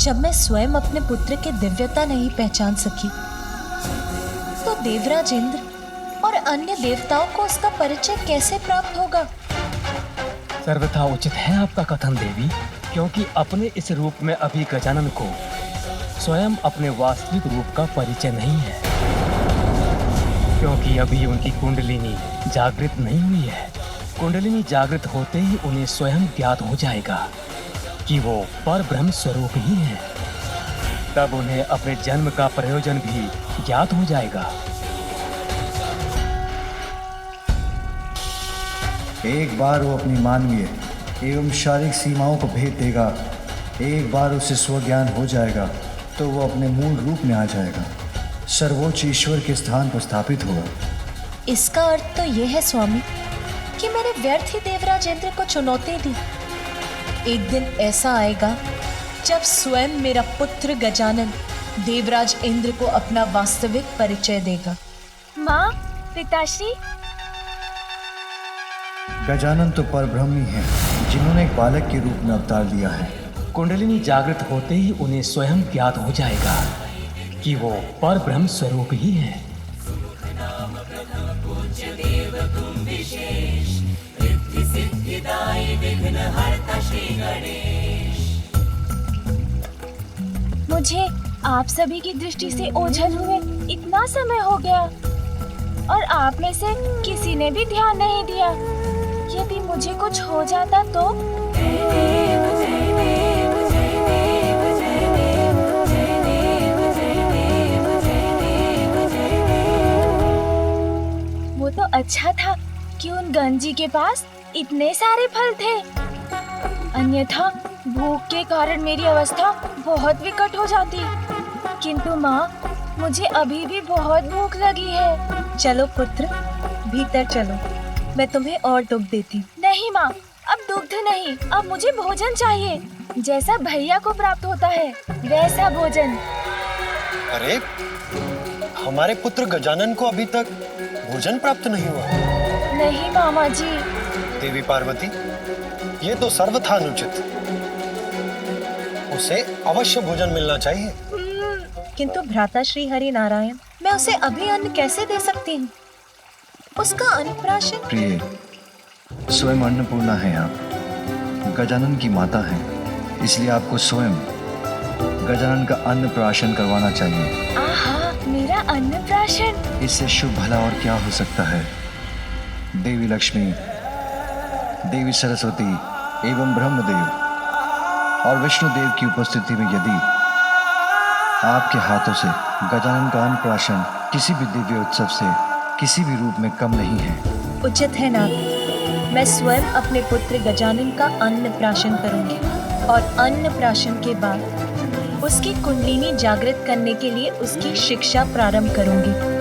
जब मैं स्वयं अपने पुत्र की दिव्यता नहीं पहचान सकी, तो देवराज इंद्र और अन्य देवताओं को उसका परिचय कैसे प्राप्त होगा? सर्वथा उचित है आपका कथन देवी, क्योंकि अपने इस रूप में अभी गजानन को स्वयं अपने वास्तविक रूप का परिचय नहीं है, क्योंकि अभी उनकी कुंडलिनी जागृत नहीं हुई है। कुंडलिनी जागृत होते ही उन्हें स्वयं ज्ञात हो जाएगा कि वो परब्रह्म स्वरूप ही है। तब उन्हें अपने जन्म का प्रयोजन भी ज्ञात हो जाएगा। एक बार वो अपनी मानवीय एवं शारीरिक सीमाओं को भेद देगा, एक बार उसे स्वज्ञान हो जाएगा तो वो अपने मूल रूप में आ जाएगा, सर्वोच्च ईश्वर के स्थान पर स्थापित होगा। इसका अर्थ तो यह है स्वामी कि मैंने व्यर्थ ही देवराज इंद्र को चुनौती दी। एक दिन ऐसा आएगा जब स्वयं मेरा पुत्र गजानन देवराज इंद्र को अपना वास्तविक परिचय देगा। माँ, पिताश्री। गजानन तो परब्रह्म ही हैं, जिन्होंने एक बालक के रूप में अवतार लिया है। कुंडलिनी जागृत होते ही उन्हें स्वयं ज्ञात हो जाएगा कि वो परब्रह्म स्वरूप ही है। मुझे आप सभी की दृष्टि से ओझल हुए इतना समय हो गया और आप में से किसी ने भी ध्यान नहीं दिया। यदि मुझे कुछ हो जाता तो? वो तो अच्छा था कि उन गंजी के पास इतने सारे फल थे, अन्यथा भूख के कारण मेरी अवस्था बहुत विकट हो जाती। किंतु माँ, मुझे अभी भी बहुत भूख लगी है। चलो पुत्र, भीतर चलो, मैं तुम्हें और दुग्ध देती। नहीं माँ, अब दुग्ध नहीं, अब मुझे भोजन चाहिए, जैसा भैया को प्राप्त होता है वैसा भोजन। अरे, हमारे पुत्र गजानन को अभी तक भोजन प्राप्त नहीं हुआ। नहीं मामा जी। देवी पार्वती, ये तो सर्वथा अनुचित। उसे अवश्य भोजन मिलना चाहिए। किंतु भ्राता श्री हरि नारायण, मैं उसे अभी अन्न कैसे दे सकती हूँ? उसका अन्नप्राशन। प्रिय, स्वयं अन्नपूर्णा है आप, गजानन की माता है, इसलिए आपको स्वयं गजानन का अन्नप्राशन करवाना चाहिए। आहा, मेरा अन्नप्राशन। इससे शुभ भला और क्या हो सकता है। देवी लक्ष्मी, देवी सरस्वती एवं ब्रह्मदेव और विष्णुदेव की उपस्थिति में यदि आपके हाथों से गजानन का अन्नप्राशन किसी भी दिव्य उत्सव से किसी भी रूप में कम नहीं है। उचित है नाथ, मैं स्वयं अपने पुत्र गजानन का अन्नप्राशन करूंगी और अन्नप्राशन के बाद उसकी कुंडलिनी जागृत करने के लिए उसकी शिक्षा प्रारंभ करूंगी।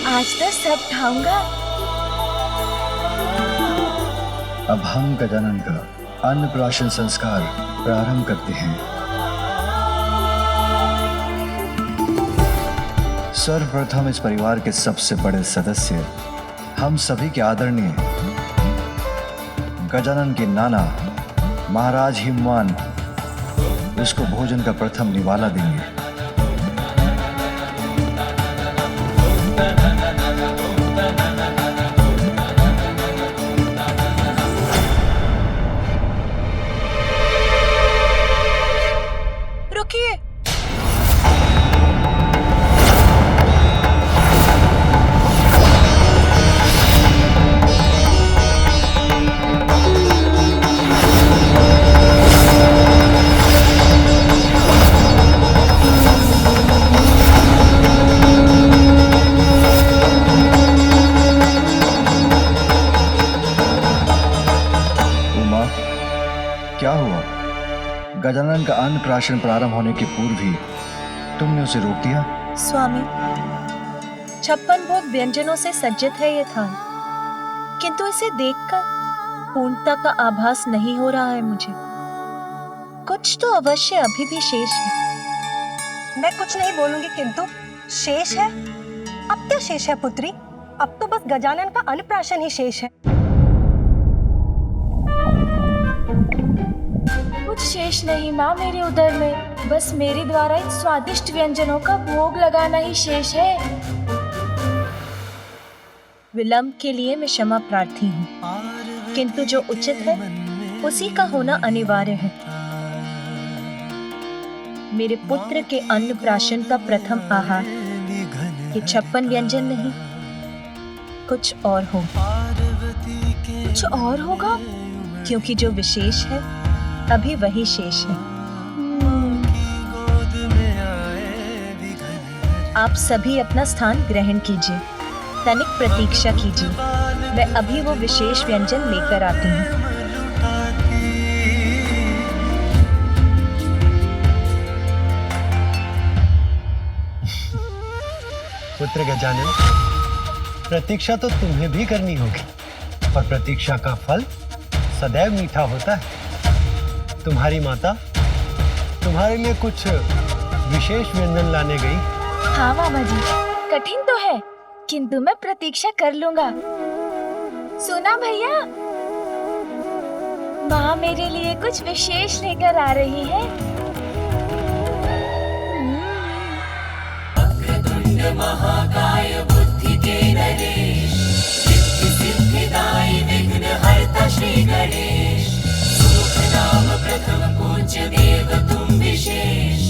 आज तो सब खाऊंगा। अब हम गजानन का अन्नप्राशन संस्कार प्रारंभ करते हैं। सर्वप्रथम इस परिवार के सबसे बड़े सदस्य, हम सभी के आदरणीय गजानन के नाना महाराज हिमवान इसको भोजन का प्रथम निवाला देंगे। रुकिए, क्या हुआ? गजानन का अन्नप्राशन प्रारंभ होने के पूर्व ही तुमने उसे रोक दिया? स्वामी, 56 भोग व्यंजनों से सज्जित है ये थाल, किंतु इसे देखकर पूर्णता का आभास नहीं हो रहा है मुझे। कुछ तो अवश्य अभी भी शेष है। मैं कुछ नहीं बोलूंगी, किंतु शेष है? अब क्या शेष है पुत्री? अब तो बस गजानन का अन्नप्राशन ही शेष है। कुछ शेष नहीं माँ मेरे उदर में, बस मेरे द्वारा इन स्वादिष्ट व्यंजनों का भोग लगाना ही शेष है। विलंब के लिए मैं क्षमा प्रार्थी हूँ, किंतु जो उचित है उसी का होना अनिवार्य है। मेरे पुत्र के अन्नप्राशन का प्रथम आहार ये 56 व्यंजन नहीं, कुछ और हो। कुछ और होगा? क्योंकि जो विशेष है अभी वही शेष है। आप सभी अपना स्थान ग्रहण कीजिए, तनिक प्रतीक्षा कीजिए, मैं अभी वो विशेष व्यंजन लेकर आती हूँ। पुत्र गजानन, प्रतीक्षा तो तुम्हें भी करनी होगी, और प्रतीक्षा का फल सदैव मीठा होता है। तुम्हारी माता तुम्हारे लिए कुछ विशेष व्यंजन लाने गई। हाँ मामा जी, कठिन तो है, किंतु मैं प्रतीक्षा कर लूंगा। सुना भैया, माँ मेरे लिए कुछ विशेष लेकर आ रही है। महाकाय बुद्धि के नरेश, सिद्धि सिद्धिदायी विघ्न हरता श्री गणेश। सुख नाम प्रथम पूज्य देव तुम विशेष,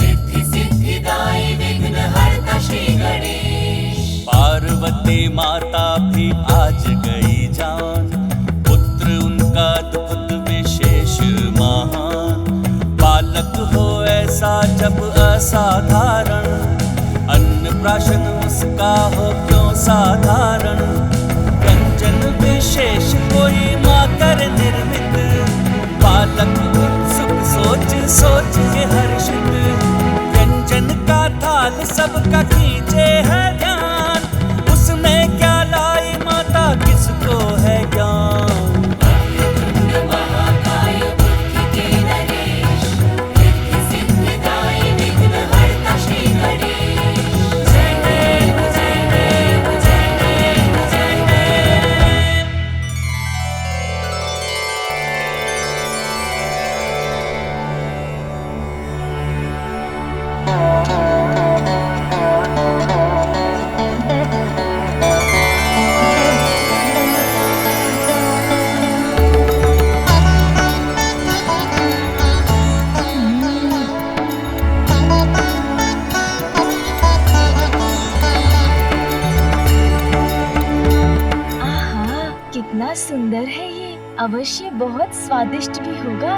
रिद्धि सिद्धिदायी विघ्न हरता श्री गणेश। पार्वती माता भी आज गई जान, पुत्र उनका दुख विशेष महान। बालक हो ऐसा जब असाधारण, अन्नप्राशन उसका हो क्यों साधारण। व्यंजन विशेष कोई माँ कर निर्मित, बालक उत्सुक सोच सोच के हर्षित। व्यंजन का थाल सबका खींचे है ध्यान, उसमें क्या लाई माता किसको है ज्ञान। कितना सुंदर है ये, अवश्य बहुत स्वादिष्ट भी होगा।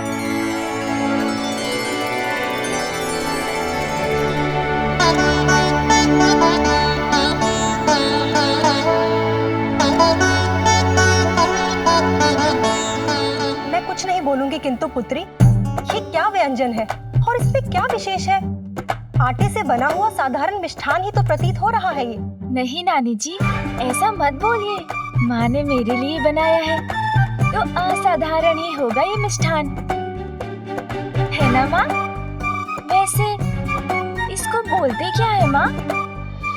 मैं कुछ नहीं बोलूंगी, किंतु पुत्री ये क्या व्यंजन है और इसमें क्या विशेष है? आटे से बना हुआ साधारण मिष्ठान ही तो प्रतीत हो रहा है ये। नहीं नानी जी, ऐसा मत बोलिए, माँ ने मेरे लिए बनाया है तो असाधारण ही होगा ये मिष्ठान, है ना माँ? वैसे इसको बोलते क्या है माँ?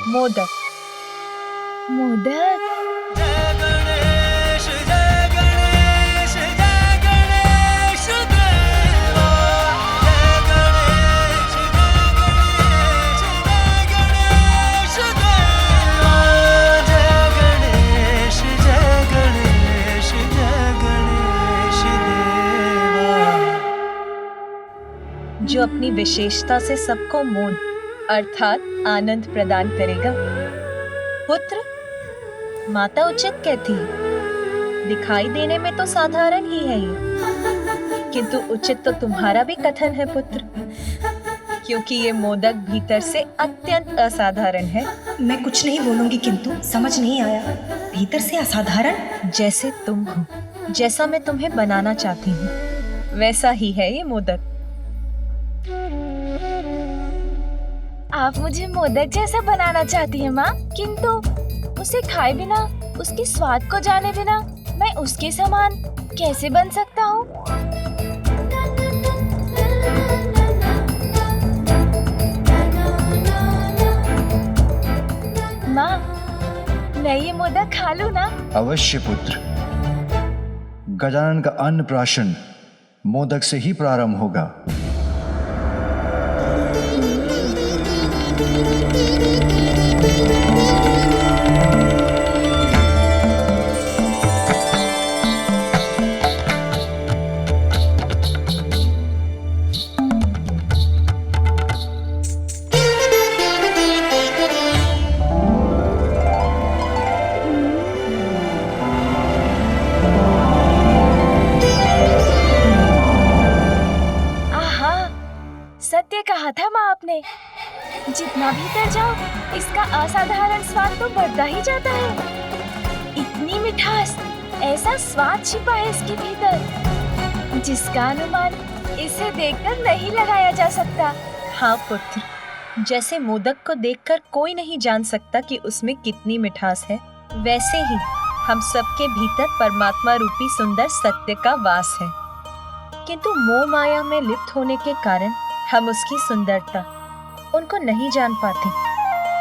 मोदक। मोदक? जय गणेश जय गणेश जय गणेश देवा। जय गणेश जय गणेश देवा। जय गणेश जय गणेश जय गणेश देवा। जो अपनी विशेषता से सबको मोद अर्थात आनंद प्रदान करेगा। पुत्र, माता उचित कहती है, दिखाई देने में तो साधारण ही है ये, किंतु उचित तो तुम्हारा भी कथन है पुत्र, क्योंकि ये मोदक भीतर से अत्यंत असाधारण है। मैं कुछ नहीं बोलूंगी, किंतु समझ नहीं आया, भीतर से असाधारण? जैसे तुम हो, जैसा मैं तुम्हें बनाना चाहती हूँ, वैसा ही है ये मोदक। आप मुझे मोदक जैसा बनाना चाहती हैं माँ, किंतु उसे खाए बिना, उसके स्वाद को जाने बिना मैं उसके समान कैसे बन सकता हूँ? माँ, मैं ये मोदक खा लूँ ना? अवश्य पुत्र। गजानन का अन्नप्राशन मोदक से ही प्रारंभ होगा। सत्य कहा था माँ आपने, जितना भीतर जाओ इसका असाधारण स्वाद तो बढ़ता ही जाता है। इतनी मिठास, ऐसा स्वाद छिपा है इसके भीतर, जिसका अनुमान इसे देखकर नहीं लगाया जा सकता। हाँ पुत्र, जैसे मोदक को देखकर कोई नहीं जान सकता कि उसमें कितनी मिठास है, वैसे ही हम सबके भीतर परमात्मा रूपी सुंदर सत्य का वास है। किंतु मोह माया में लिप्त होने के कारण हम उसकी सुंदरता उनको नहीं जान पाते।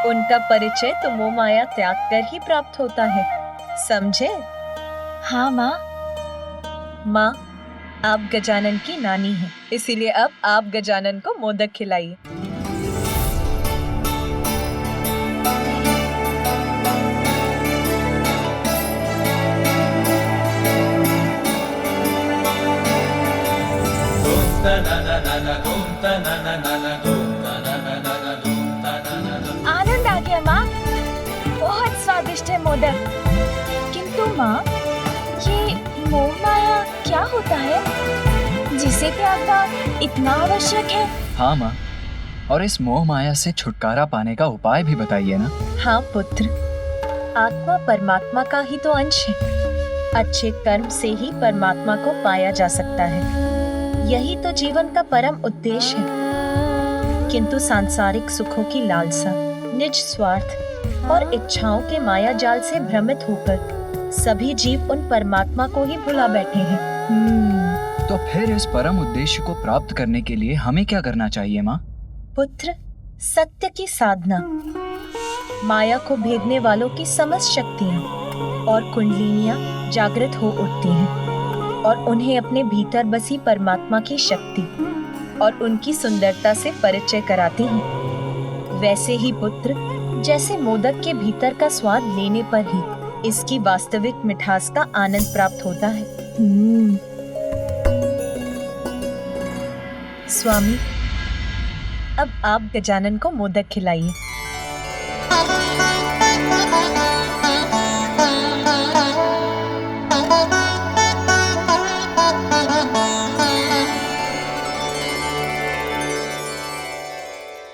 उनका परिचय तो मोह माया त्याग कर ही प्राप्त होता है, समझे? हाँ माँ। माँ, आप गजानन की नानी हैं, इसीलिए अब आप गजानन को मोदक खिलाइए। आनंद आ गया माँ, बहुत स्वादिष्ट है मोदक। किंतु माँ, ये मोह माया क्या होता है जिसे त्यागना इतना आवश्यक है? हाँ माँ, और इस मोह माया से छुटकारा पाने का उपाय भी बताइए ना। हाँ पुत्र, आत्मा परमात्मा का ही तो अंश है। अच्छे कर्म से ही परमात्मा को पाया जा सकता है, यही तो जीवन का परम उद्देश्य है। किंतु सांसारिक सुखों की लालसा, निज स्वार्थ और इच्छाओं के माया जाल से भ्रमित होकर सभी जीव उन परमात्मा को ही भुला बैठे हैं। तो फिर इस परम उद्देश्य को प्राप्त करने के लिए हमें क्या करना चाहिए माँ? पुत्र, सत्य की साधना, माया को भेदने वालों की समस्त शक्तियाँ और कुंडलिनियाँ जागृत हो उठती हैं और उन्हें अपने भीतर बसी परमात्मा की शक्ति और उनकी सुंदरता से परिचय कराती हैं। वैसे ही पुत्र, जैसे मोदक के भीतर का स्वाद लेने पर ही इसकी वास्तविक मिठास का आनंद प्राप्त होता है। स्वामी, अब आप गजानन को मोदक खिलाइए।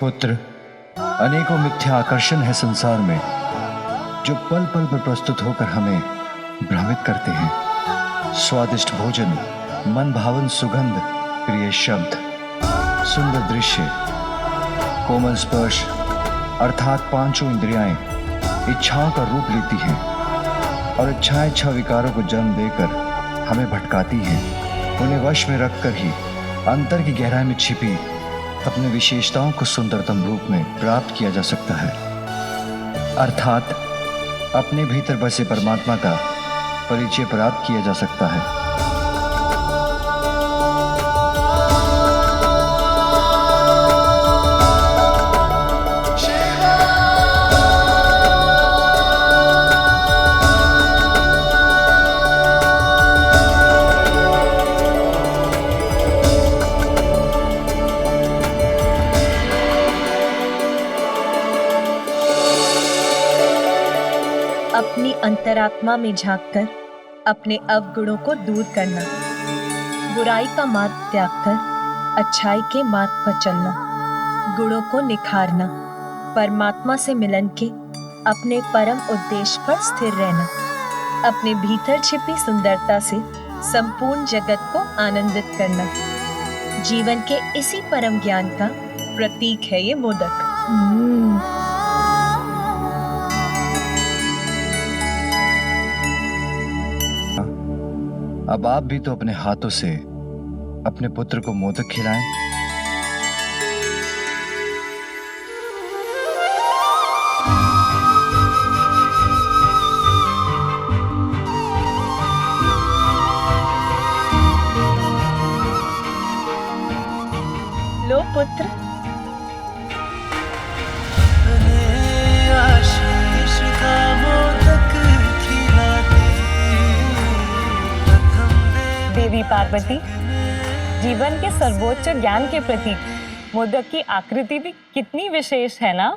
पुत्र, अनेकों मिथ्या आकर्षण है संसार में, जो पल पल पर प्रस्तुत होकर हमें भ्रमित करते हैं। स्वादिष्ट भोजन, मन भावन सुगंध, प्रिय शब्द, सुंदर दृश्य, कोमल स्पर्श अर्थात पांचों इंद्रियाएं इच्छाओं का रूप लेती हैं और इच्छाएं इच्छा विकारों को जन्म देकर हमें भटकाती हैं। उन्हें वश में रखकर ही अंतर की गहराई में छिपी अपने विशेषताओं को सुंदरतम रूप में प्राप्त किया जा सकता है, अर्थात अपने भीतर बसे परमात्मा का परिचय प्राप्त किया जा सकता है। अपनी अंतरात्मा में झांककर अपने अवगुणों को दूर करना, बुराई का मार्ग त्याग कर अच्छाई के मार्ग पर चलना, गुणों को निखारना, परमात्मा से मिलन के अपने परम उद्देश्य पर स्थिर रहना, अपने भीतर छिपी सुंदरता से संपूर्ण जगत को आनंदित करना। जीवन के इसी परम ज्ञान का प्रतीक है ये मोदक। अब आप भी तो अपने हाथों से अपने पुत्र को मोदक खिलाएं। लो पुत्र। आशीष का मोदक खिलाते प्रथम देवी पार्वती, जीवन के सर्वोच्च ज्ञान के प्रतीक मोदक की आकृति भी कितनी विशेष है ना।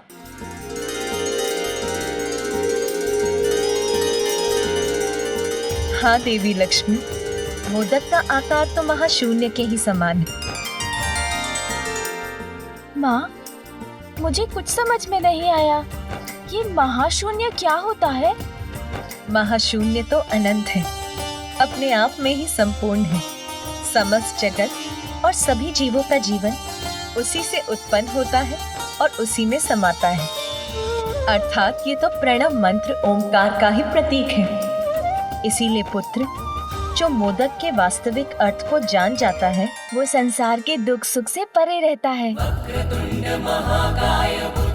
हाँ देवी लक्ष्मी, मोदक का आकार तो महाशून्य के ही समान है। माँ, मुझे कुछ समझ में नहीं आया। ये महाशून्य क्या होता है? महाशून्य तो अनंत है, अपने आप में ही संपूर्ण है। समस्त जगत और सभी जीवों का जीवन उसी से उत्पन्न होता है और उसी में समाता है। अर्थात ये तो प्रणव मंत्र ओंकार का ही प्रतीक है। इसीलिए पुत्र, जो मोदक के वास्तविक अर्थ को जान जाता है, वो संसार के दुख सुख से परे रहता है।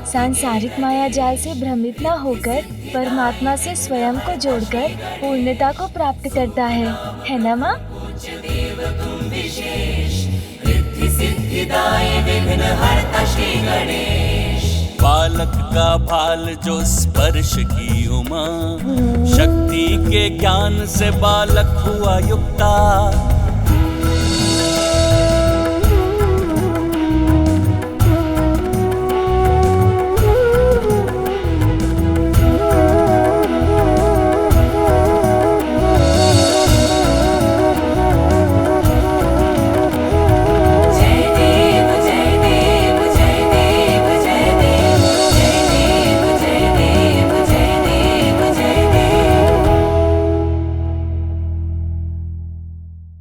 सांसारिक माया जाल से भ्रमित न होकर परमात्मा से स्वयं को जोड़कर पूर्णता को प्राप्त करता है ना माँ? बालक का भाल जो स्पर्श की उमा, शक्ति के ज्ञान से बालक हुआ युक्ता।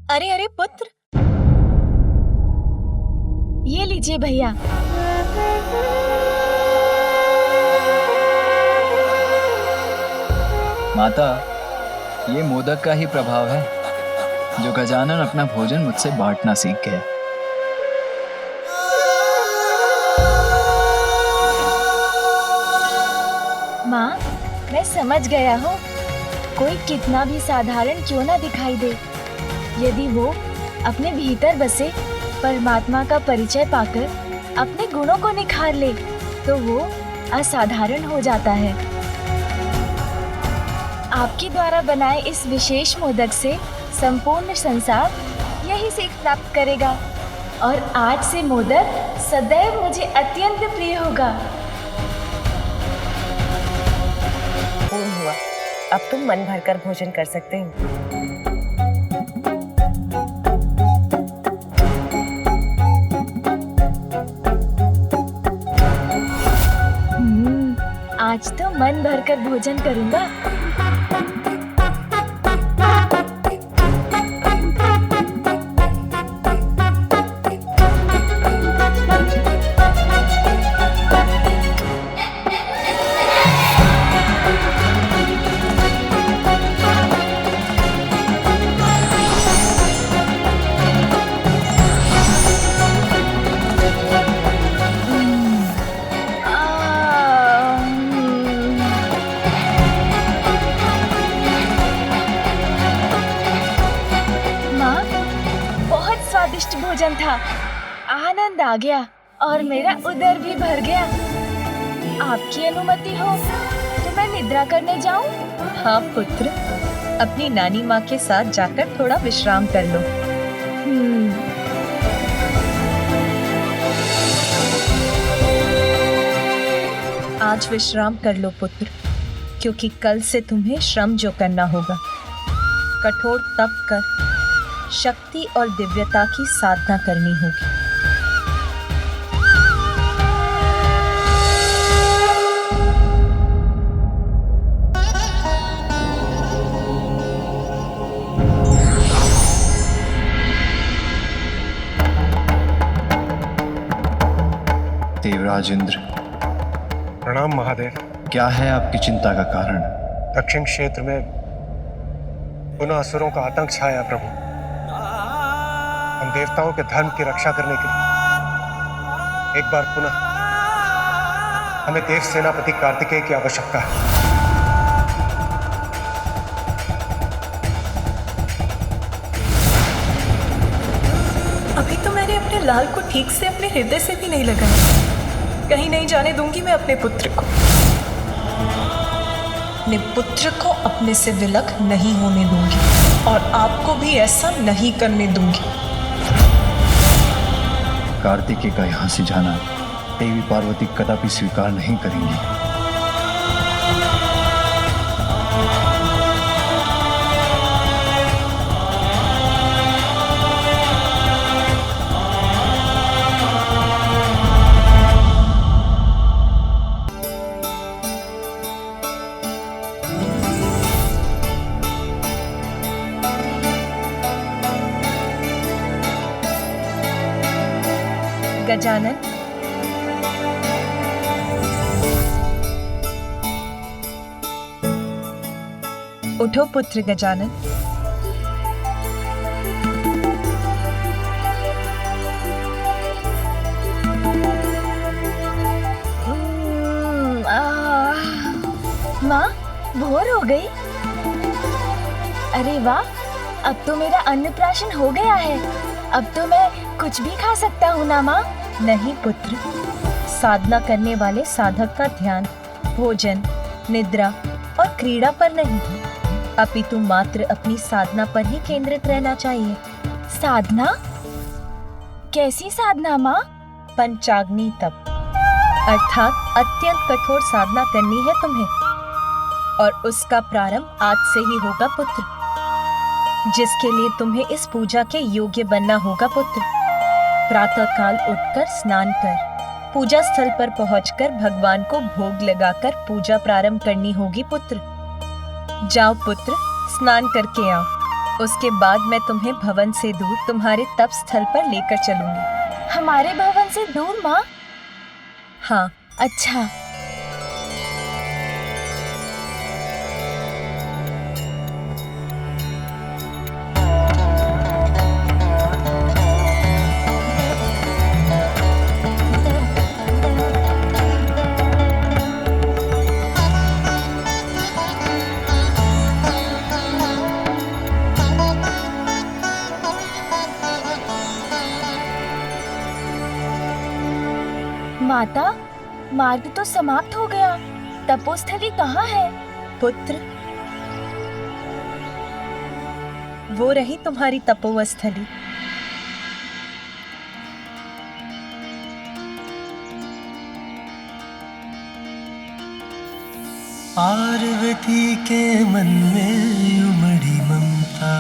अरे अरे पुत्र, ये लीजिए भैया। माता, ये मोदक का ही प्रभाव है जो गजानन अपना भोजन मुझसे बांटना सीख गए। माँ, मैं समझ गया हूँ। कोई कितना भी साधारण क्यों ना दिखाई दे, यदि वो अपने भीतर बसे परमात्मा का परिचय पाकर अपने गुणों को निखार ले, तो वो असाधारण हो जाता है। आपके द्वारा बनाए इस विशेष मोदक से संपूर्ण संसार यही सीख प्राप्त करेगा और आज से मोदक सदैव मुझे अत्यंत प्रिय होगा। पूर्ण हुआ, अब तुम मन भरकर भोजन कर सकते हो। आज तो मन भरकर भोजन करूंगा। स्वादिष्ट भोजन था, आनंद आ गया और मेरा उदर भी भर गया। आपकी अनुमति हो तो मैं निद्रा करने जाऊं? हाँ पुत्र, अपनी नानी माँ के साथ जाकर थोड़ा विश्राम कर लो। आज विश्राम कर लो पुत्र, क्योंकि कल से तुम्हें श्रम जो करना होगा। कठोर तप कर शक्ति और दिव्यता की साधना करनी होगी। राजेंद्र। प्रणाम महादेव। क्या है आपकी चिंता का कारण? दक्षिण क्षेत्र में पुनः असुरों का आतंक छाया प्रभु। हम देवताओं के धर्म की रक्षा करने के लिए एक बार पुनः हमें देव सेनापति कार्तिकेय की आवश्यकता है। अभी तो मैंने अपने लाल को ठीक से अपने हृदय से भी नहीं लगाया। कहीं नहीं जाने दूंगी मैं अपने पुत्र को। अपने पुत्र को अपने से विलग नहीं होने दूंगी और आपको भी ऐसा नहीं करने दूंगी। कार्तिकेय का यहाँ से जाना देवी पार्वती कदापि स्वीकार नहीं करेंगी। गजानन, उठो पुत्र गजानन। माँ, भोर हो गई। अरे वाह, अब तो मेरा अन्नप्राशन हो गया है। अब तो मैं कुछ भी खा सकता हूँ ना माँ? नहीं पुत्र, साधना करने वाले साधक का ध्यान भोजन, निद्रा और क्रीड़ा पर नहीं, अपितु मात्र अपनी साधना पर ही केंद्रित रहना चाहिए। साधना? कैसी साधना माँ? पंचाग्नि तप, अर्थात अत्यंत कठोर साधना करनी है तुम्हें, और उसका प्रारंभ आज से ही होगा पुत्र, जिसके लिए तुम्हें इस पूजा के योग्य बनना होगा पुत्र। प्रातः काल उठकर स्नान कर पूजा स्थल पर पहुंचकर भगवान को भोग लगाकर पूजा प्रारंभ करनी होगी पुत्र। जाओ पुत्र, स्नान करके आओ। उसके बाद मैं तुम्हें भवन से दूर तुम्हारे तप स्थल पर लेकर चलूंगी। हमारे भवन से दूर माँ? हाँ। अच्छा। माता, मार्ग तो समाप्त हो गया। तपोस्थली कहाँ है? पुत्र, वो रही तुम्हारी तपोस्थली। पार्वती के मन में उमड़ी ममता,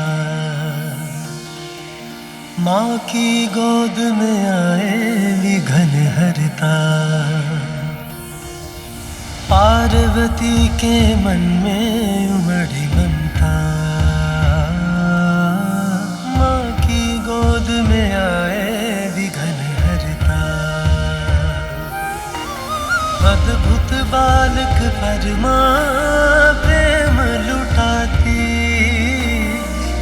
माँ की गोद में आए विघन हरता। पार्वती के मन में उमड़ी ममता, माँ की गोद में आए विघन हरता। अद्भुत बालक पर माँ प्रेम लुटाती,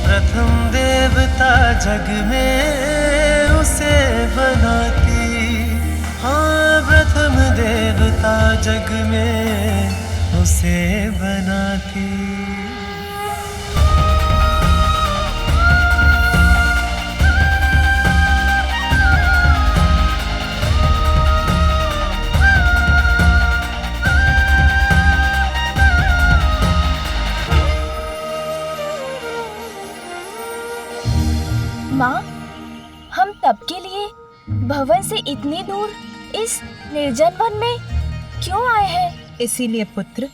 प्रथम देवता जग में उसे बनाती। हाँ, प्रथम देवता जग में उसे बनाती। माँ, हम तप के लिए भवन से इतनी दूर इस निर्जन वन में क्यों आए हैं? इसीलिए पुत्र,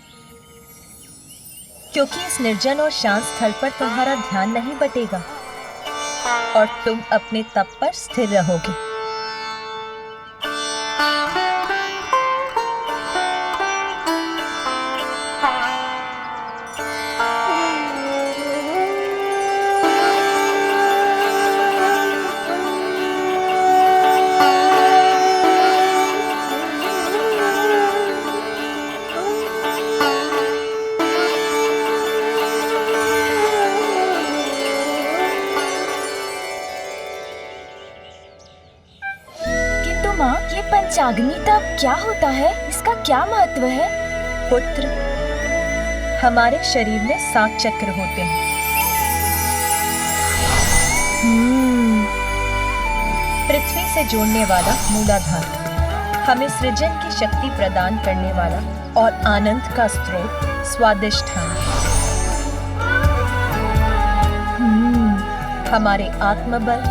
क्योंकि इस निर्जन और शांत स्थल पर तुम्हारा ध्यान नहीं बटेगा और तुम अपने तप पर स्थिर रहोगे। माँ, ये पंचाग्नि तप क्या होता है? इसका क्या महत्व है? पुत्र, हमारे शरीर में 7 चक्र होते हैं। पृथ्वी से जोड़ने वाला मूलाधार, हमें सृजन की शक्ति प्रदान करने वाला और आनंद का स्रोत स्वादिष्ठान, हमारे आत्मबल,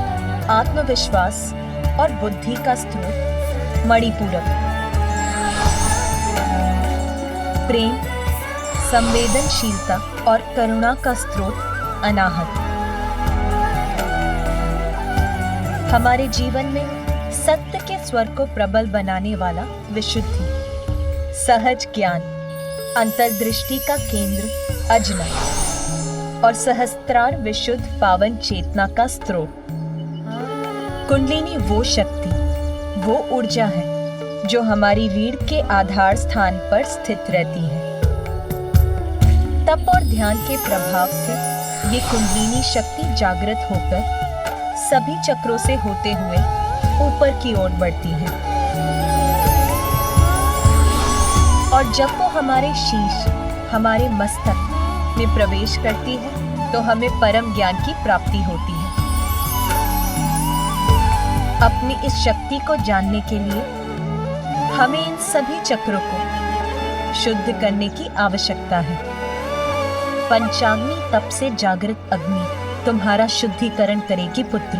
आत्मविश्वास और बुद्धि का स्रोत मणिपूरक, प्रेम, संवेदनशीलता और करुणा का स्रोत अनाहत, हमारे जीवन में सत्य के स्वर को प्रबल बनाने वाला विशुद्धि, सहज ज्ञान, अंतर्दृष्टि का केंद्र अजना और सहस्त्रार विशुद्ध पावन चेतना का स्रोत। कुंडलिनी वो शक्ति, वो ऊर्जा है जो हमारी रीढ़ के आधार स्थान पर स्थित रहती है। तप और ध्यान के प्रभाव से ये कुंडलिनी शक्ति जागृत होकर सभी चक्रों से होते हुए ऊपर की ओर बढ़ती है और जब वो हमारे शीश, हमारे मस्तक में प्रवेश करती है तो हमें परम ज्ञान की प्राप्ति होती है। अपनी इस शक्ति को जानने के लिए हमें इन सभी चक्रों को शुद्ध करने की आवश्यकता है। पंचाग्नि तप से जागृत अग्नि तुम्हारा शुद्धिकरण करेगी पुत्र।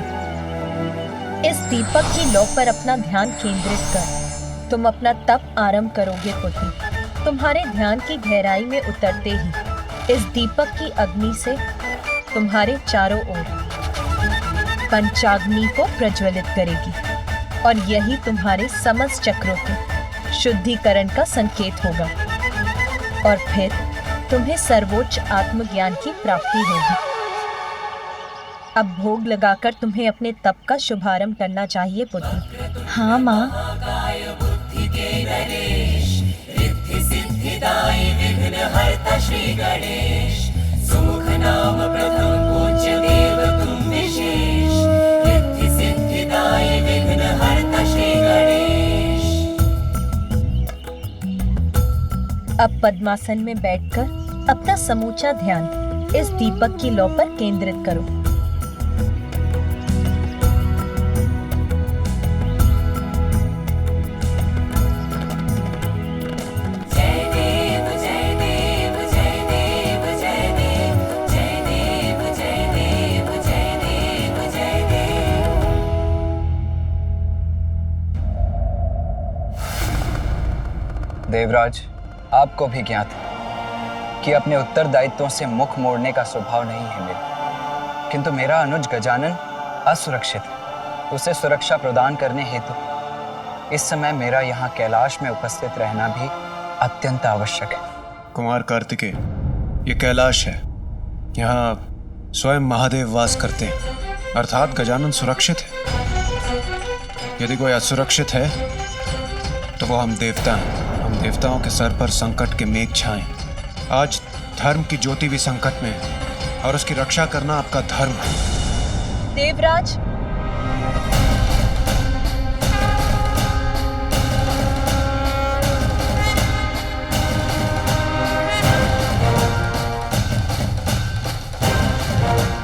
इस दीपक की लौ पर अपना ध्यान केंद्रित कर तुम अपना तप आरंभ करोगे पुत्र। तुम्हारे ध्यान की गहराई में उतरते ही इस दीपक की अग्नि से तुम्हारे चारों ओर पंचाग्नि को प्रज्वलित करेगी और यही तुम्हारे समस्त चक्रों के शुद्धिकरण का संकेत होगा और फिर तुम्हें सर्वोच्च आत्मज्ञान की प्राप्ति होगी। अब भोग लगाकर तुम्हें अपने तप का शुभारंभ करना चाहिए पुत्र। हाँ माँ। अब पद्मासन में बैठकर अपना समूचा ध्यान इस दीपक की लौ पर केंद्रित करो। देवराज, आपको भी ज्ञात है कि अपने उत्तरदायित्वों से मुख मोड़ने का स्वभाव नहीं है मेरा, किंतु मेरा अनुज गजानन असुरक्षित है। उसे सुरक्षा प्रदान करने हेतु इस समय मेरा यहाँ कैलाश में उपस्थित रहना भी अत्यंत आवश्यक है। कुमार कार्तिकेय, ये कैलाश है, यहाँ स्वयं महादेव वास करते हैं, अर्थात गजानन सुरक्षित है। यदि कोई असुरक्षित है तो वो हम देवता हैं। हम देवताओं के सर पर संकट के मेघ छाएं। आज धर्म की ज्योति भी संकट में है और उसकी रक्षा करना आपका धर्म है। देवराज,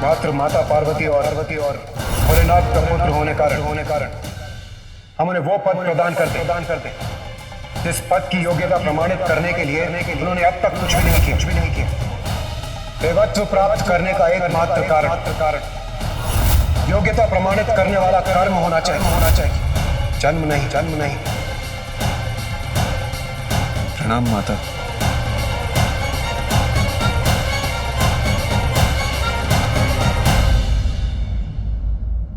मात्र माता पार्वती और भोलेनाथ का पुत्र होने कारण हम उन्हें वो पद प्रदान करते जिस पद की योग्यता प्रमाणित करने के लिए उन्होंने अब तक कुछ भी नहीं किया। देवत्व प्राप्त करने का एकमात्र कारण योग्यता प्रमाणित करने वाला कर्म होना चाहिए, जन्म नहीं। प्रणाम माता।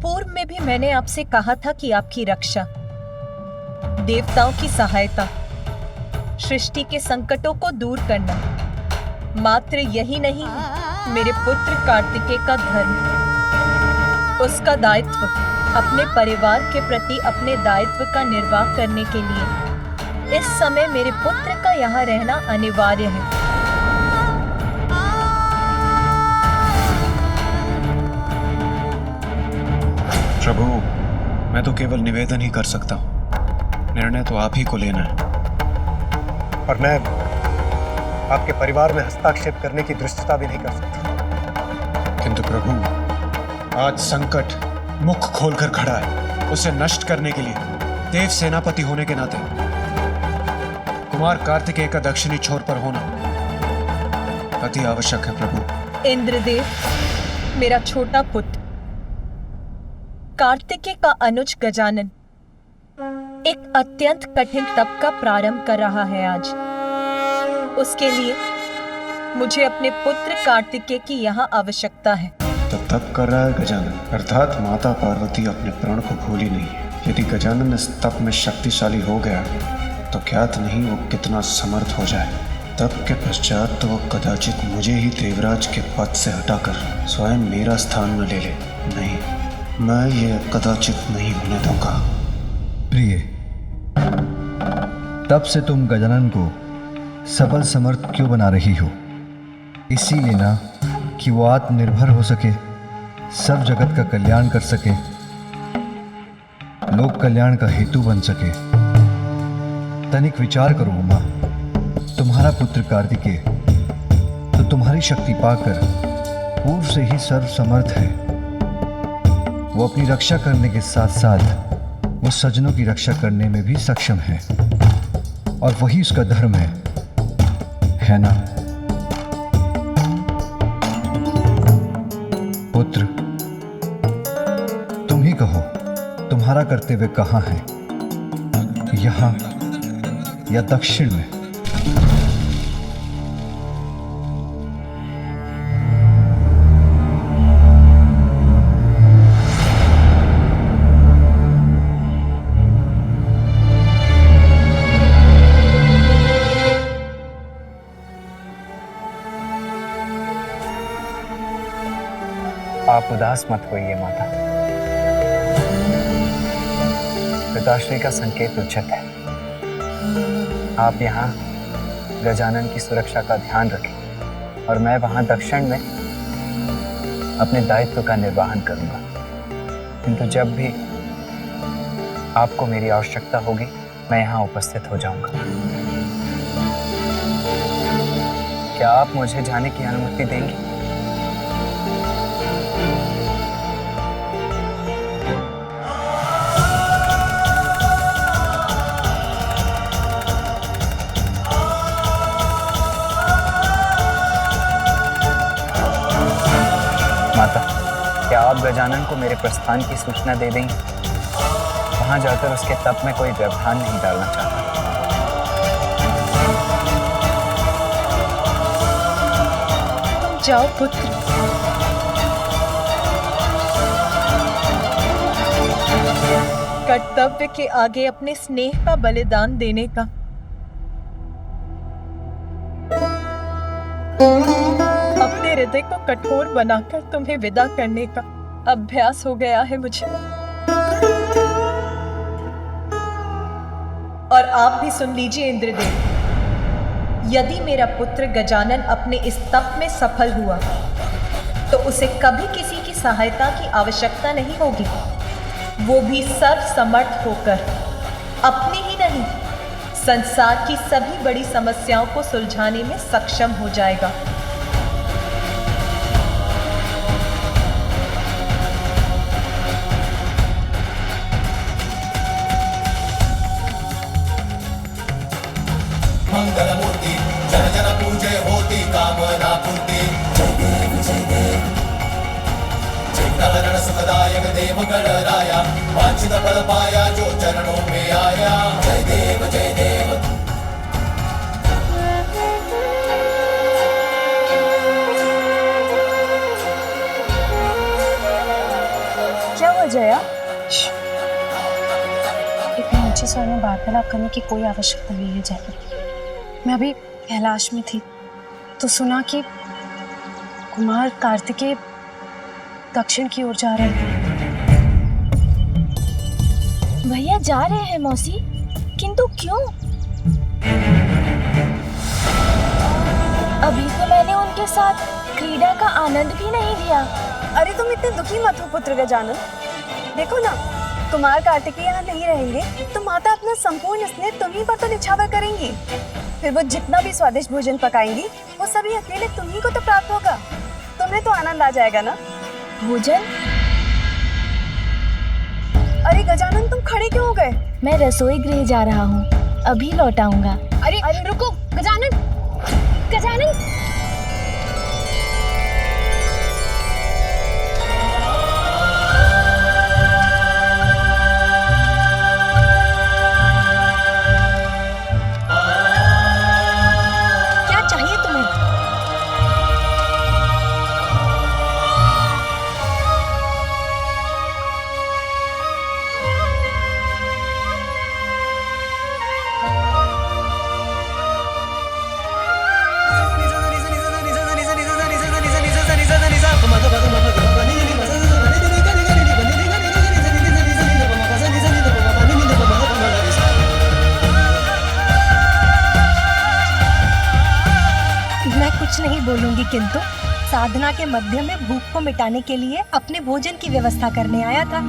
पूर्व में भी मैंने आपसे कहा था कि आपकी रक्षा, देवताओं की सहायता, सृष्टि के संकटों को दूर करना मात्र यही नहीं, मेरे पुत्र कार्तिकेय का धर्म, उसका दायित्व, अपने परिवार के प्रति अपने दायित्व का निर्वाह करने के लिए इस समय मेरे पुत्र का यहाँ रहना अनिवार्य है। प्रभु, मैं तो केवल निवेदन ही कर सकता हूँ। निर्णय तो आप ही को लेना है। और मैं आपके परिवार में हस्तक्षेप करने की दृष्टता भी नहीं कर सकता। किंतु प्रभु, आज संकट मुख खोलकर खड़ा है। उसे नष्ट करने के लिए देव सेनापति होने के नाते कुमार कार्तिकेय का दक्षिणी छोर पर होना अति आवश्यक है प्रभु। इंद्रदेव, मेरा छोटा पुत्र कार्तिकेय का अनुज गजानन एक अत्यंत कठिन तप का प्रारंभ कर रहा है आज। उसके लिए मुझे अपने पुत्र कार्तिकेय की यहाँ आवश्यकता है। तो तप कर रहा है गजानन, अर्थात माता पार्वती अपने प्राण को भूली नहीं है। यदि गजानन इस तप में शक्तिशाली हो गया तो ज्ञात नहीं वो कितना समर्थ हो जाए। तप के पश्चात तो वो कदाचित मुझे ही देवराज के पद से हटाकर स्वयं मेरा स्थान न ले ले। नहीं, मैं ये कदाचित नहीं होने दूंगा। प्रिय, तब से तुम गजानन को सबल समर्थ क्यों बना रही हो? इसीलिए ना कि वो आत्मनिर्भर हो सके, सब जगत का कल्याण कर सके, लोक कल्याण का हेतु बन सके। तनिक विचार करो उमा, तुम्हारा पुत्र कार्तिकेय तो तुम्हारी शक्ति पाकर पूर्व से ही सर्व समर्थ है। वो अपनी रक्षा करने के साथ साथ वो सज्जनों की रक्षा करने में भी सक्षम है, और वही उसका धर्म है ना? पुत्र, तुम ही कहो, तुम्हारा कर्तव्य कहाँ है, यहाँ या दक्षिण में? आप उदास मत होइए माता। पिताश्री का संकेत उचित है। आप यहाँ गजानन की सुरक्षा का ध्यान रखें और मैं वहाँ दक्षिण में अपने दायित्व का निर्वहन करूँगा। किंतु जब भी आपको मेरी आवश्यकता होगी मैं यहाँ उपस्थित हो जाऊँगा। क्या आप मुझे जाने की अनुमति देंगे? माता, क्या आप गजानन को मेरे प्रस्थान की सूचना दे देंगे? वहां जाकर उसके तप में कोई व्यवधान नहीं डालना चाहता। जाओ पुत्र। कर्तव्य के आगे अपने स्नेह का बलिदान देने का अपने हृदय को कठोर बनाकर तुम्हें विदा करने का अभ्यास हो गया है मुझे। और आप भी सुन लीजिए इंद्रदेव, यदि मेरा पुत्र गजानन अपने इस तप में सफल हुआ तो उसे कभी किसी की सहायता की आवश्यकता नहीं होगी। वो भी सर्वसमर्थ होकर अपनी ही नहीं, संसार की सभी बड़ी समस्याओं को सुलझाने में सक्षम हो जाएगा। मंगलमूर्ति जन जन पूजे होती कामना पूर्ति। जय देव जय देव। चित्तहरण सुखदायक देव गणराया, वांछित फल पाया जो चरणों में आया। जय देव जय देव। क्या हुआ जया? इतने ऊंचे स्वर में वार्तालाप करने की कोई आवश्यकता नहीं है जया। मैं अभी कैलाश में थी तो सुना कि कुमार कार्तिकेय दक्षिण की ओर जा रहे हैं। भैया जा रहे हैं मौसी, किंतु क्यों? अभी तो मैंने उनके साथ क्रीड़ा का आनंद भी नहीं लिया। अरे तुम इतने दुखी मत हो पुत्र गजानन। देखो ना, कुमार कार्तिकेय यहाँ नहीं रहेंगे तो माता अपना संपूर्ण स्नेह तुम्ही पर तो निछावर करेंगी। फिर वो जितना भी स्वादिष्ट भोजन पकाएंगी वो सभी अकेले तुम्ही को तो प्राप्त होगा। तुम्हें तो आनंद आ जाएगा ना। भोजन? अरे गजानन, तुम खड़े क्यों हो गए? मैं रसोई गृह जा रहा हूँ, अभी लौट आऊंगा। अरे रुको गजानन, गजानन। क्या चाहिए तुम्हें? कुछ नहीं बोलूंगी, किंतु साधना के मध्य में भूख को मिटाने के लिए अपने भोजन की व्यवस्था करने आया था।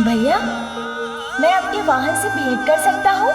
भैया, मैं आपके वाहन से भेंट कर सकता हूँ?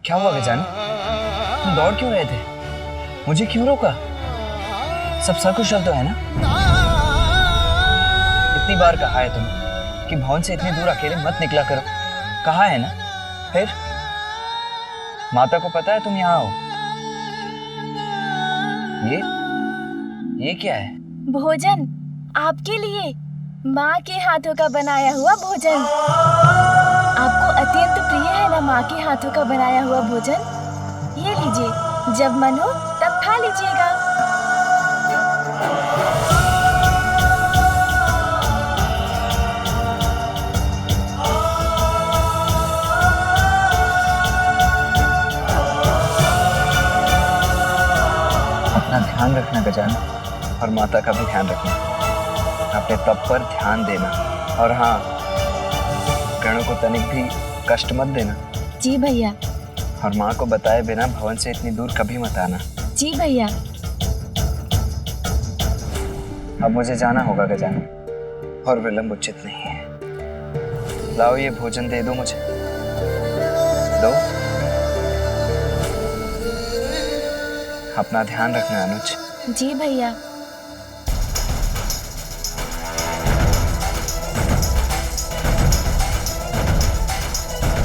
क्या हुआ गजानन? तुम दौड़ क्यों रहे थे? मुझे क्यों रोका? सब सकुशल तो है ना? इतनी बार कहा है तुम कि भवन से इतनी दूर अकेले मत निकला करो, कहा है ना? फिर माता को पता है तुम यहाँ हो? ये क्या है? भोजन आपके लिए, माँ के हाथों का बनाया हुआ भोजन। आपको अत्यंत प्रिय है ना माँ के हाथों का बनाया हुआ भोजन? ये लीजिए, जब मन हो तब खा लीजिएगा। अपना ध्यान रखना गजानन, और माता का भी ध्यान रखना। अपने तप पर ध्यान देना, और हाँ, गणों को तनिक भी कष्ट मत देना। जी भैया। और माँ को बताए बिना भवन से इतनी दूर कभी मत आना। जी भैया। अब मुझे जाना होगा गजानन, और विलंब उचित नहीं है। लाओ ये भोजन दे दो मुझे, दो। अपना ध्यान रखना अनुज। जी भैया।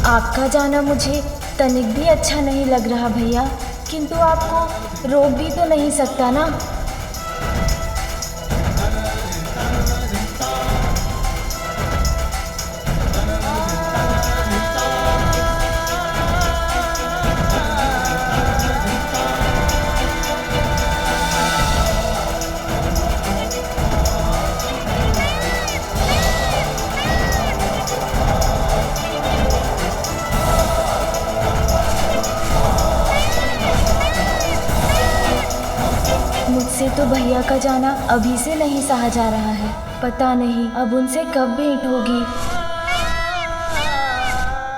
आपका जाना मुझे तनिक भी अच्छा नहीं लग रहा भैया, किंतु आपको रोक भी तो नहीं सकता ना। तो भैया का जाना अभी से नहीं सहा जा रहा है। पता नहीं अब उनसे कब भेंट होगी।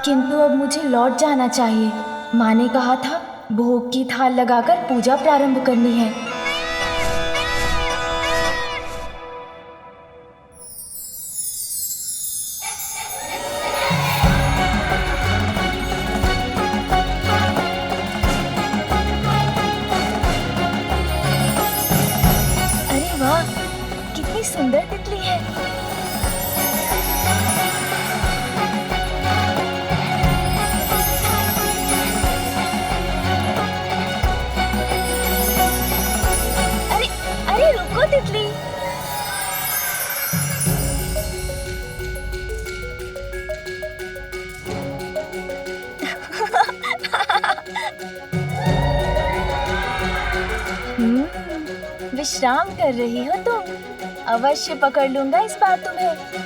किंतु अब मुझे लौट जाना चाहिए। माँ ने कहा था भोग की थाल लगाकर पूजा प्रारंभ करनी है। अरे वाह, कितनी सुंदर तितली है। अरे रुको तितली। विश्राम कर रही हो तुम? अवश्य पकड़ लूंगा इस बार तुम्हें।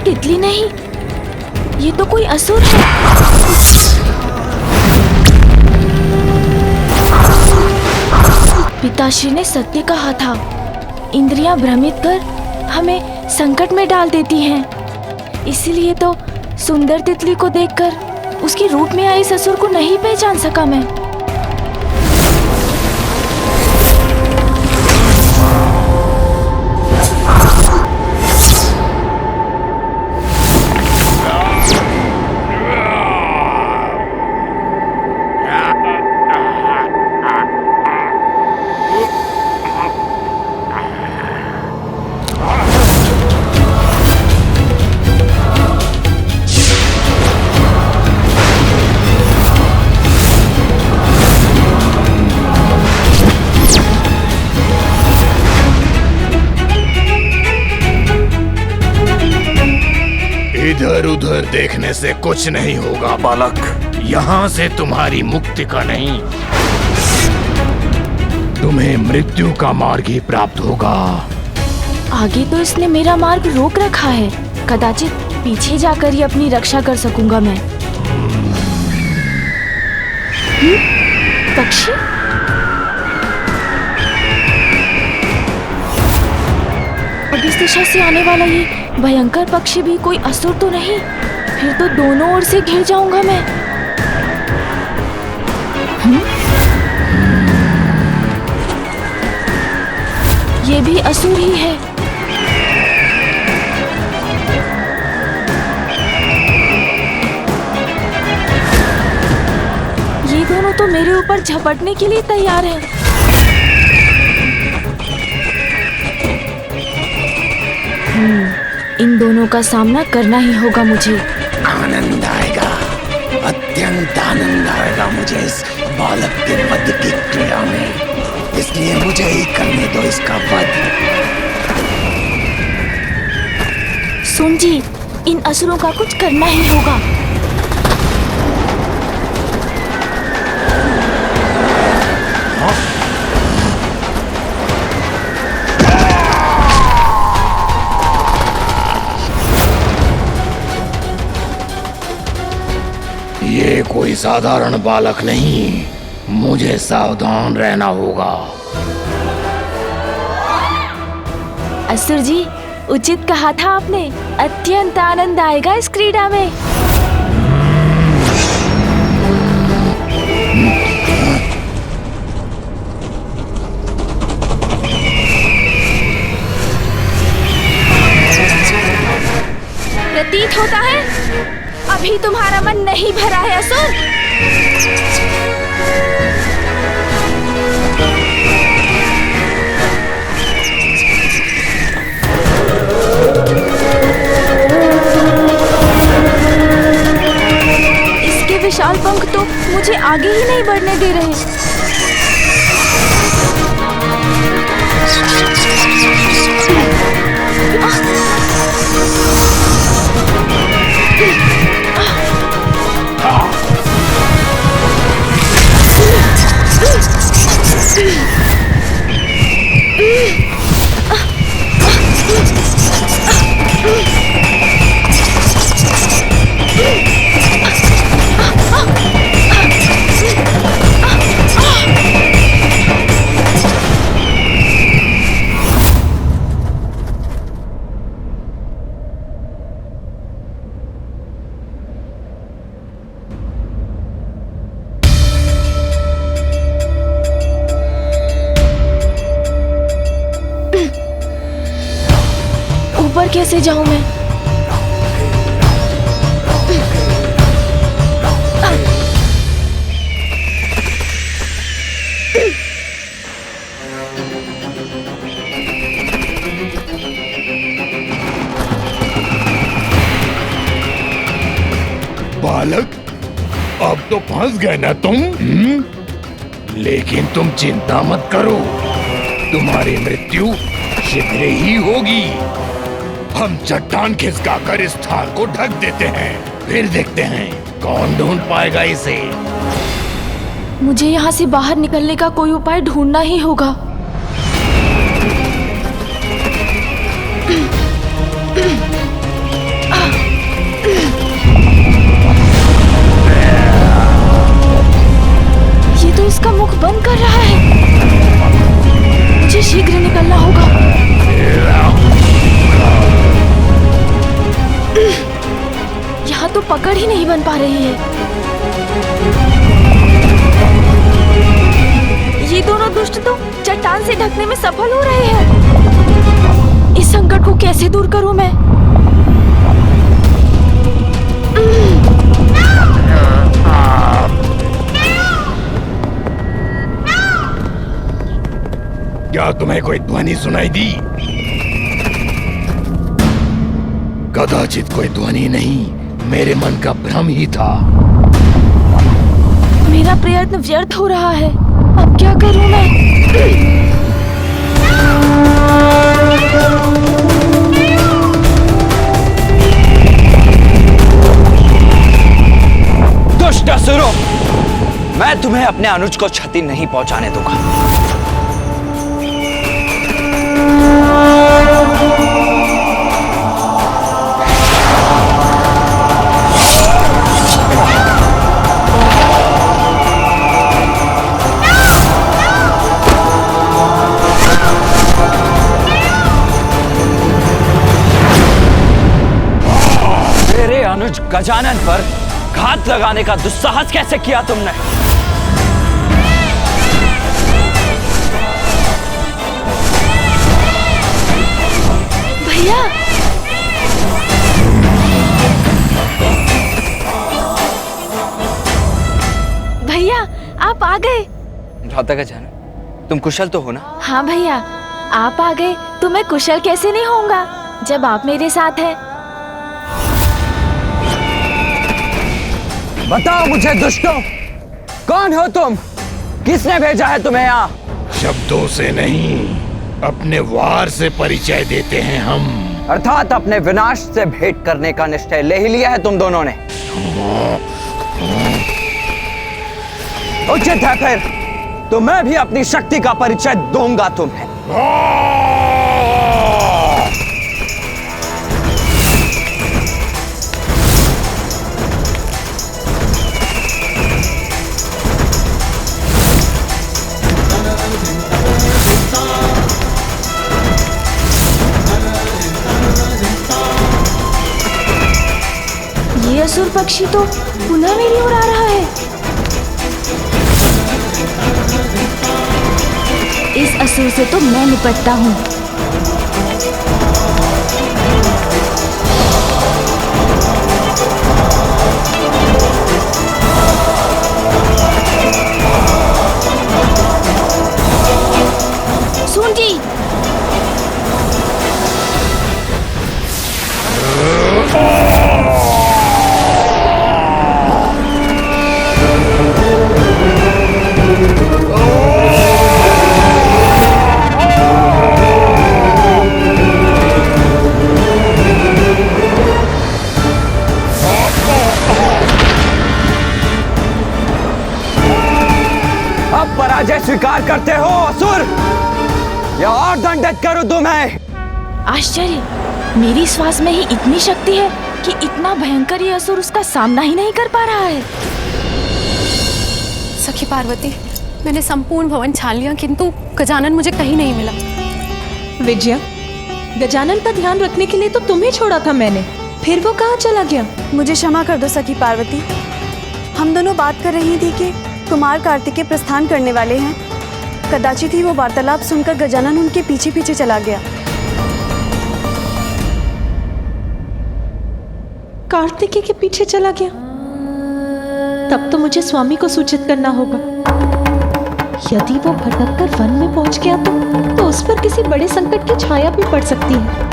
तितली नहीं, ये तो कोई असुर है। पिताश्री ने सत्य कहा था, इंद्रियां भ्रमित कर हमें संकट में डाल देती हैं। इसीलिए तो सुंदर तितली को देखकर उसके रूप में आए इस असुर को नहीं पहचान सका मैं। इधर उधर देखने से कुछ नहीं होगा बालक, यहाँ से तुम्हारी मुक्ति का नहीं, तुम्हें मृत्यु का मार्ग ही प्राप्त होगा। आगे तो इसने मेरा मार्ग रोक रखा है, कदाचित पीछे जाकर ही अपनी रक्षा कर सकूंगा मैं। पक्षी? अब इस दिशा से आने वाला ये भयंकर पक्षी भी कोई असुर तो नहीं? फिर तो दोनों ओर से घिर जाऊंगा मैं। ये भी असुर ही है। ये दोनों तो मेरे ऊपर झपटने के लिए तैयार हैं। इन दोनों का सामना करना ही होगा मुझे। आनंद आएगा, अत्यंत आनंद आएगा मुझे इस बालक के वध की क्रीड़ा में, इसलिए मुझे ही करने दो इसका वध। सुन जी, इन असुरों का कुछ करना ही होगा। ये कोई साधारण बालक नहीं, मुझे सावधान रहना होगा। असुर जी, उचित कहा था आपने, अत्यंत आनंद आएगा इस क्रीड़ा में। प्रतीत होता है तुम्हारा मन नहीं भरा है असुर? इसके विशाल पंख तो मुझे आगे ही नहीं बढ़ने दे रहे। ऊपर कैसे जाऊं मैं? बालक, अब तो फंस गए ना तुम? लेकिन तुम चिंता मत करो, तुम्हारी मृत्यु शीघ्र ही होगी। हम चट्टान खिसकाकर इस स्थान को ढक देते हैं, फिर देखते हैं कौन ढूंढ पाएगा इसे। मुझे यहाँ से बाहर निकलने का कोई उपाय ढूंढना ही होगा। ये तो इसका मुख बंद कर रहा है। मुझे शीघ्र निकलना होगा। यहाँ तो पकड़ ही नहीं बन पा रही है। ये दोनों दुष्ट तो चट्टान से ढकने में सफल हो रहे हैं। इस संकट को कैसे दूर करूं मैं? क्या तुम्हें कोई ध्वनि सुनाई दी? कदाचित कोई ध्वनि नहीं, मेरे मन का भ्रम ही था। मेरा प्रयत्न व्यर्थ हो रहा है। अब क्या करूं मैं? दुष्ट असुरों, मैं तुम्हें अपने अनुज को क्षति नहीं पहुंचाने दूंगा। अनुज गजानन पर घात लगाने का दुस्साहस कैसे किया तुमने? भैया, भैया आप आ गए। राधा गजानन, तुम कुशल तो हो ना? हाँ भैया, आप आ गए तो मैं कुशल कैसे नहीं होऊंगा जब आप मेरे साथ हैं। बताओ मुझे दुष्टों, कौन हो तुम? किसने भेजा है तुम्हें यहाँ? शब्दों से नहीं, अपने वार से परिचय देते हैं हम। अर्थात अपने विनाश से भेंट करने का निश्चय ले ही लिया है तुम दोनों ने। उचित है फिर, तो मैं भी अपनी शक्ति का परिचय दूंगा तुम्हें। ये असुर पक्षी तो पुनः मेरी ओर आ रहा है। इस असुर से तो मैं निपटता हूँ। अब पराजय स्वीकार करते हो असुर, या और दंडित करूं तुम्हें? आश्चर्य, मेरी श्वास में ही इतनी शक्ति है कि इतना भयंकर ये असुर उसका सामना ही नहीं कर पा रहा है। सखी पार्वती, मैंने संपूर्ण भवन छान लिया किंतु गजानन मुझे कहीं नहीं मिला। विजया, गजानन का ध्यान रखने के लिए तो तुम्हें छोड़ा था मैंने, फिर वो कहाँ चला गया? मुझे क्षमा कर दो सखी पार्वती। हम दोनों बात कर रही थी कि कुमार कार्तिकेय प्रस्थान करने वाले हैं। कदाचित ही वो वार्तालाप सुनकर गजानन उनके पीछे पीछे चला गया। कार्तिकेय के पीछे चला गया? तब तो मुझे स्वामी को सूचित करना होगा। यदि वो भटक कर वन में पहुंच गया तो उस पर किसी बड़े संकट की छाया भी पड़ सकती है।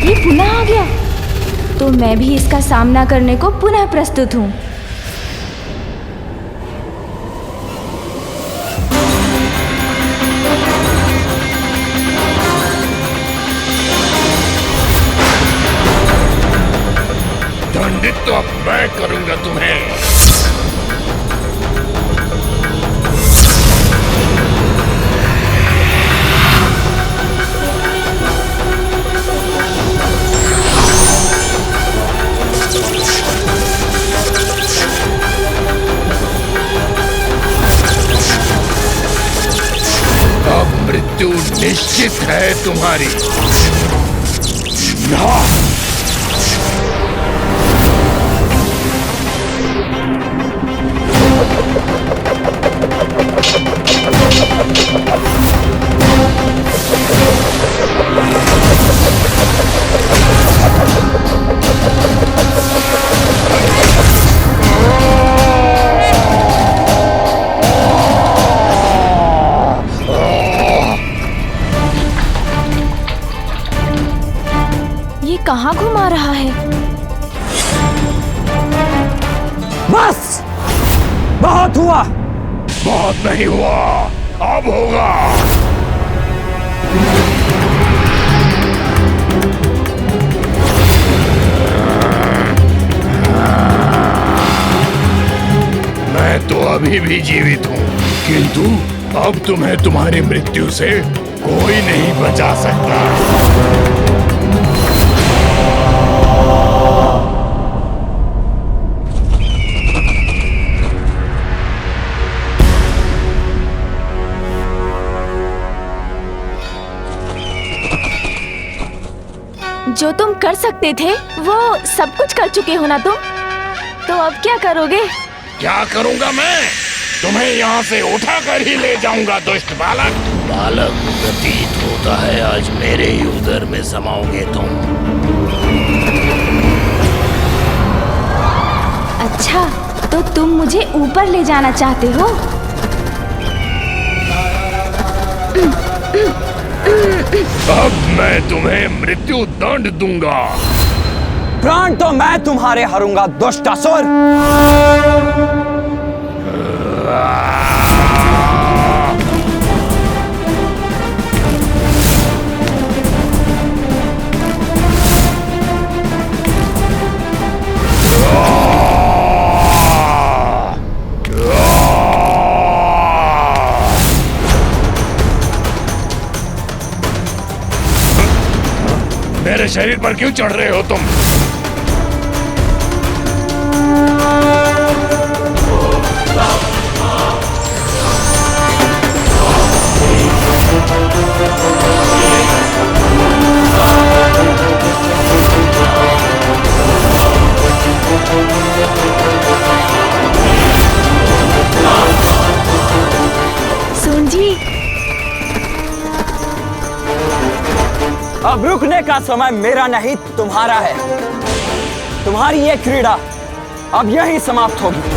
ये पुनः आ गया, तो मैं भी इसका सामना करने को पुनः प्रस्तुत हूँ। दंडित तो अब मैं करूंगा तुम्हें। अब मृत्यु निश्चित है तुम्हारी। ये कहाँ घुमा रहा है? बस, बहुत हुआ। बहुत नहीं हुआ, अब होगा। मैं तो अभी भी जीवित हूँ, किंतु अब तुम्हें तुम्हारी मृत्यु से कोई नहीं बचा सकता। जो तुम कर सकते थे वो सब कुछ कर चुके हो ना तुम, तो अब क्या करोगे? क्या करूंगा मैं? तुम्हें यहाँ से उठा कर ही ले जाऊंगा दुष्ट बालक। बालक, प्रतीत होता है आज मेरे ही उदर में समाओगे तुम। अच्छा, तो तुम मुझे ऊपर ले जाना चाहते हो? अब मैं तुम्हें मृत्यु दंड दूंगा। प्राण तो मैं तुम्हारे हरूंगा दुष्ट असुर। मेरे शरीर पर क्यों चढ़ रहे हो तुम? सुन जी, अब रुकने का समय मेरा नहीं तुम्हारा है। तुम्हारी ये क्रीड़ा अब यहीं समाप्त होगी।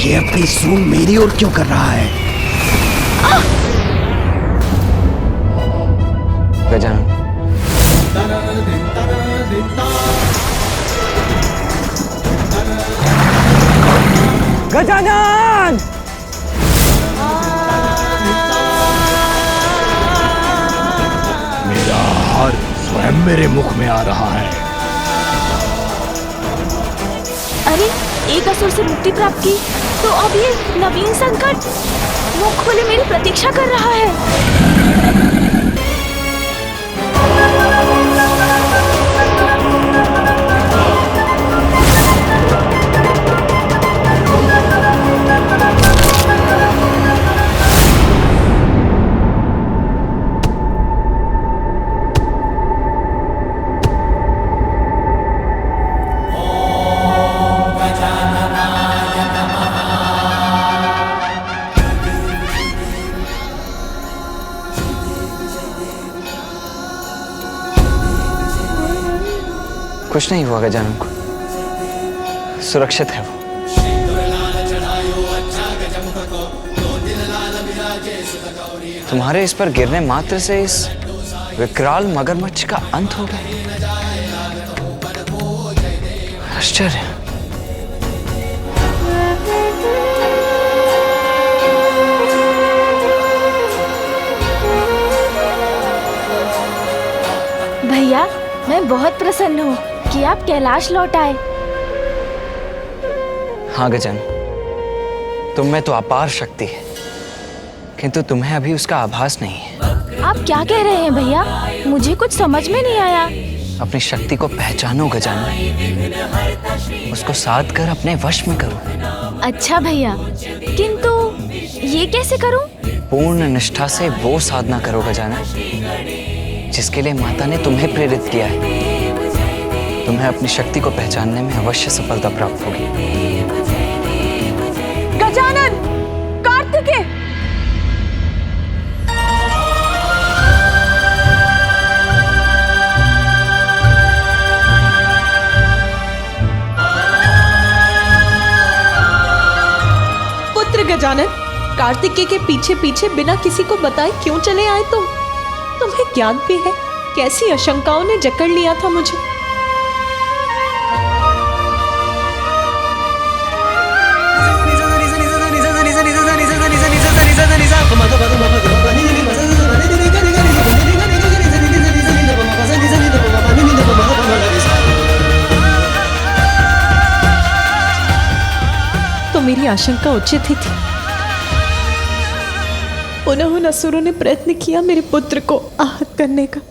ये अपनी सूंड मेरी ओर क्यों कर रहा है? गजानन, गजानन! मेरा हार स्वयं मेरे मुख में आ रहा है। अरे, एक असुर से मुक्ति प्राप्त की तो अब ये नवीन संकट मुख खोले मेरी प्रतीक्षा कर रहा है। कुछ नहीं हुआ गजानन को, सुरक्षित है वो। तुम्हारे इस पर गिरने मात्र से इस विकराल मगरमच्छ का अंत हो गया। आश्चर्य। भैया, मैं बहुत प्रसन्न हूँ कि आप कैलाश लौट आए। हाँ गजानन, तुम में तो अपार शक्ति है, किंतु तुम्हें अभी उसका आभास नहीं है। आप क्या कह रहे हैं भैया? मुझे कुछ समझ में नहीं आया। अपनी शक्ति को पहचानो गजानन, उसको साध कर अपने वश में करो। अच्छा भैया, किंतु ये कैसे करूं? पूर्ण निष्ठा से वो साधना करो गजानन, जिसके लिए माता ने तुम्हें प्रेरित किया है। तुम्हें अपनी शक्ति को पहचानने में अवश्य सफलता प्राप्त होगी। गजानन! कार्तिकेय! पुत्र गजानन, कार्तिकेय के पीछे पीछे बिना किसी को बताए क्यों चले आए तुम? तुम्हें ज्ञान भी है कैसी आशंकाओं ने जकड़ लिया था मुझे। तो मेरी आशंका उचित ही थी। पुनः उन असुरों ने प्रयत्न किया मेरे पुत्र को आहत करने का।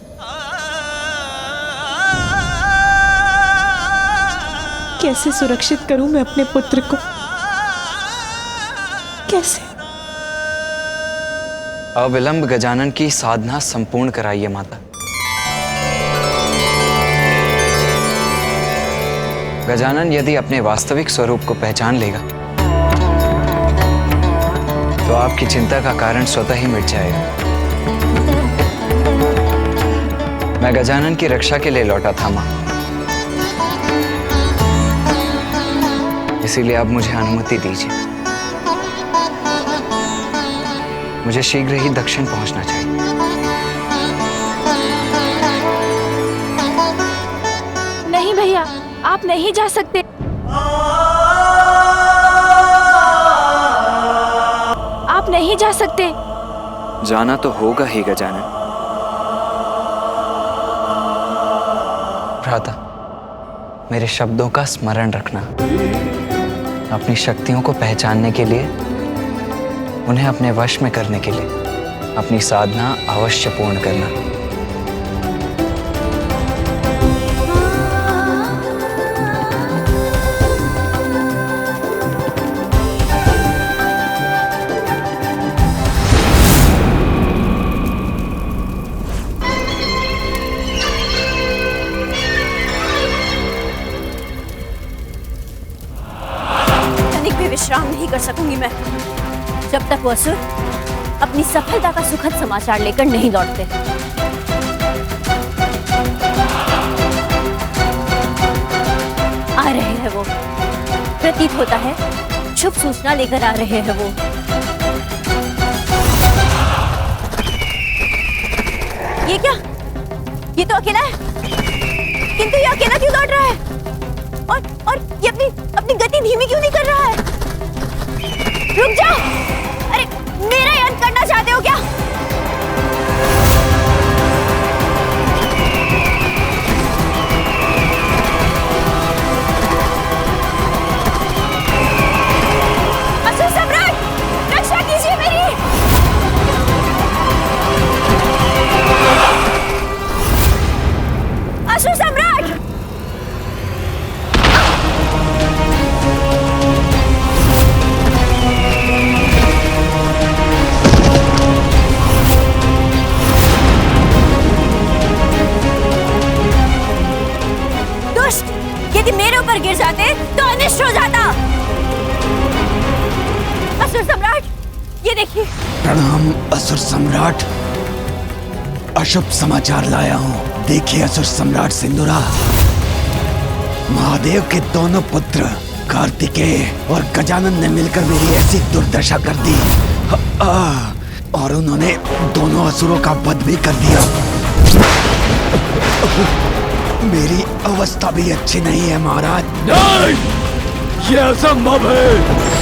कैसे सुरक्षित करूं मैं अपने पुत्र को? कैसे? अविलंब गजानन की साधना संपूर्ण कराइए माता। गजानन यदि अपने वास्तविक स्वरूप को पहचान लेगा तो आपकी चिंता का कारण स्वतः ही मिट जाएगा। मैं गजानन की रक्षा के लिए लौटा था मां, इसीलिए अब मुझे अनुमति दीजिए। मुझे शीघ्र ही दक्षिण पहुंचना चाहिए। नहीं भैया, आप नहीं जा सकते। आप नहीं जा सकते। जाना तो होगा ही गजानन। भ्राता, मेरे शब्दों का स्मरण रखना। अपनी शक्तियों को पहचानने के लिए, उन्हें अपने वश में करने के लिए अपनी साधना अवश्य पूर्ण करना। विश्राम नहीं कर सकूंगी मैं जब तक वो असुर अपनी सफलता का सुखद समाचार लेकर नहीं लौटते। आ रहे हैं वो। प्रतीत होता है शुभ सूचना लेकर आ रहे हैं वो। ये क्या? ये तो अकेला है, किंतु ये अकेला क्यों दौड़ रहा है? और ये अपनी गति धीमी क्यों नहीं कर रहा है? रुक जाओ! अरे मेरा ही अंत करना चाहते हो क्या? असुर सम्राट, रक्षा कीजिए मेरी! असुर सम्राट! दुष्ट! यदि मेरे ऊपर गिर जाते तो अनिष्ट हो जाता। असुर सम्राट, ये देखिए। प्रणाम असुर सम्राट। अशुभ समाचार लाया हूँ। देखिए असुर सम्राट सिंदूरा, महादेव के दोनों पुत्र कार्तिकेय और गजानन ने मिलकर मेरी ऐसी दुर्दशा कर दी और उन्होंने दोनों असुरों का वध भी कर दिया। मेरी अवस्था भी अच्छी नहीं है महाराज। नहीं, ये असंभव है।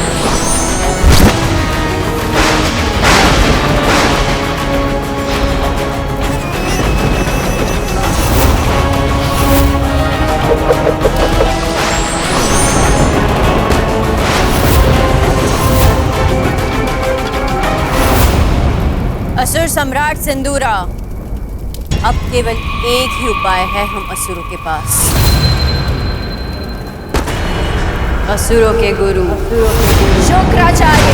असुर सम्राट सिंदूरा, अब केवल एक ही उपाय है हम असुरों के पास। असुरों के गुरु शुक्राचार्य।